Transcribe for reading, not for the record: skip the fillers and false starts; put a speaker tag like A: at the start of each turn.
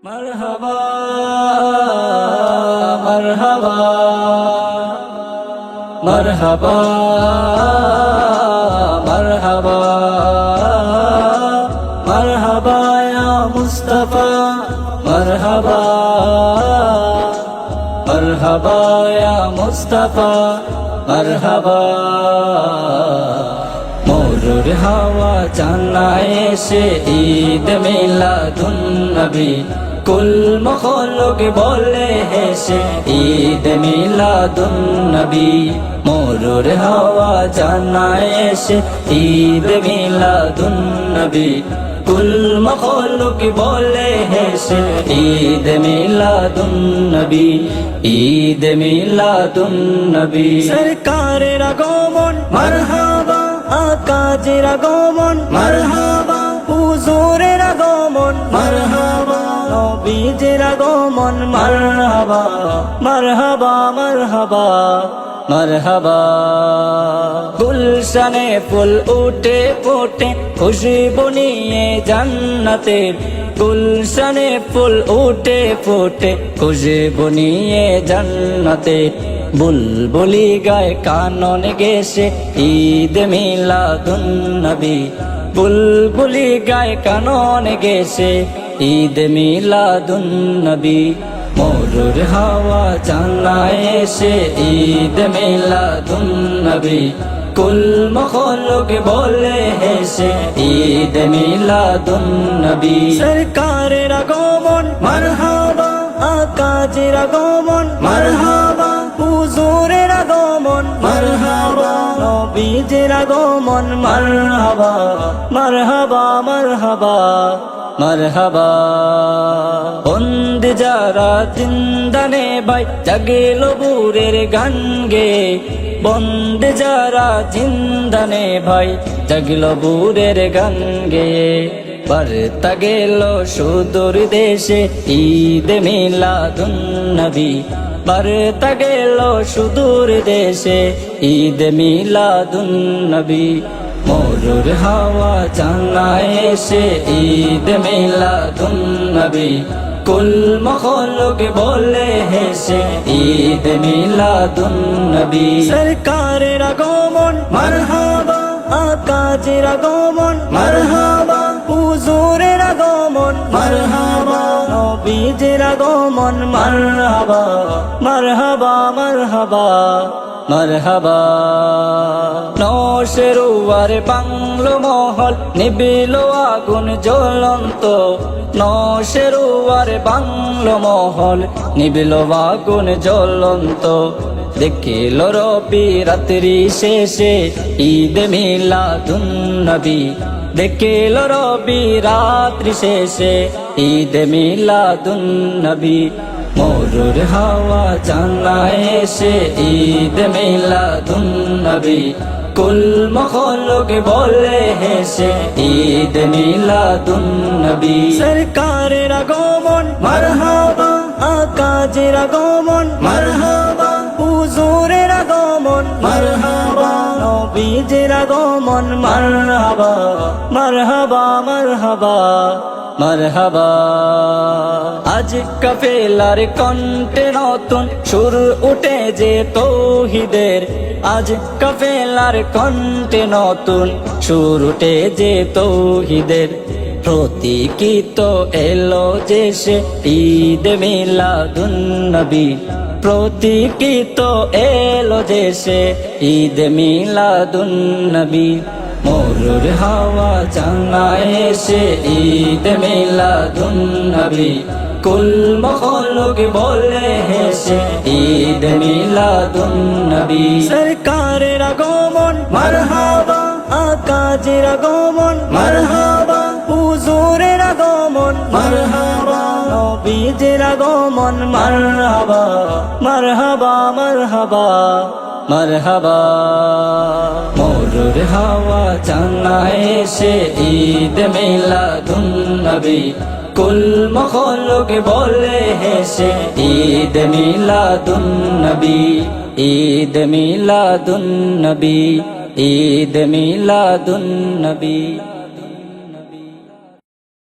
A: মারহাবা মারহাবা মারহাবা মারহাবা মারহাবা ইয়া মুস্তাফা মারহাবা মারহাবা ইয়া মুস্তাফা মারহাবা মরুর হাওয়া জানায় এসে ঈদ মিলাদুন নবী কুল মখলুক বলে হেসে ঈদ মিলাদুন নবী মরুর হাওয়া জানায় এসে ঈদ মিলাদুন নবী কুল মখলুক বলে হেসে ঈদ মিলাদুন নবী ঈদ মিলাদুন নবী সরকারের আগমন মারহাবা আকাজের আগমন মারহাবা হুজুরের আগমন মারহাবা নবীজির আগমন মারহাবা মারহাবা মারহাবা মারহাবা গুলশানে ফুল উঠে ফোটে খুশবু নিয়ে জান্নাতের গুলশানে ফুল উঠে ফোটে খুশবু নিয়ে জান্নাতের বুলবুলি গায় কানন গেছে ঈদ মিলাদুন নবী বুলবুলি গায় কানন গেছে ঈদ মিলাদুন নবী মরুর হাওয়া জানায় এসে ঈদ মিলাদুন নবী কুল মখলুক বলে হেসে ঈদ মিলাদুন নবী সরকারের আগমন মারহাবা আকাজের আগমন মারহাবা হুজুরের আগমন মারহাবা নবীজির আগমন মারহাবা মারহাবা মারহাবা মারহাবা বন্দ যারা জিন্দানে ভাই জাগিল বুরের গান গে বন্দ যারা জিন্দানে ভাই জাগিল বুরের গান গে বার্তা গেল সুদূর দেশে ঈদ মিলাদুন নবী বার্তা গেল সুদূর দেশে ঈদ মিলাদুন নবী মরুর হাওয়া জানায় এসে ঈদ মিলাদুন নবী কুল মখলুক বলে হেসে ঈদ মিলাদুন নবী সরকারের আগমন মারহাবা আকাজের আগমন মারহাবা হুজুরের আগমন মারহাবা নবীজির আগমন মারহাবা মারহাবা মারহাবা মারহাবা নশেরুয়ার বাংলো মহল নিবিল আগুন জ্বলন্ত নশেরুয়ার বাংলো মহল নিবিল আগুন জ্বলন্ত দেখিল রবি রাত্রি শেষে ঈদ মিলাদুন নবী দেখিল রবি রাত্রি শেষে ঈদ মিলাদুন নবী মরুর হাওয়া জানায় এসে ঈদ মিলাদুন নবী কুল মখলুক বলে হেসে ঈদ মিলাদুন নবী সরকারের আগমন মারহাবা আকাজের আগমন মারহাবা হুজুরের আগমন মারহাবা নবীজির আগমন মারহাবা মারহাবা মারহাবা মারহাবা আজ কাফেলার কণ্ঠে নতুন সুর উঠে যে তৌহিদের আজ কাফেলার কণ্ঠে নতুন সুর উঠে যে তৌহিদের প্রতীকিত এলো যে সে ঈদ মিলাদুন নবী প্রতীকিত এলো যে সে ঈদ মিলাদুন নবী মরুর হাওয়া জানায় এসে ঈদ মিলাদুন নবী কুল মখলুক বলে হেসে ঈদ মিলাদুন নবী সরকারের আগমন মারহাবা আকাজের আগমন মারহাবা হুজুরের আগমন মারহাবা নবীজির আগমন মারহাবা মারহাবা মারহাবা মারহাবা মরুর হাওয়া জানায় এসে ঈদ মিলাদুন নবী কুল মখলুক বলে হেসে ঈদ মিলাদুন নবী ঈদ মিলাদুন নবী ঈদ মিলাদুন নবী।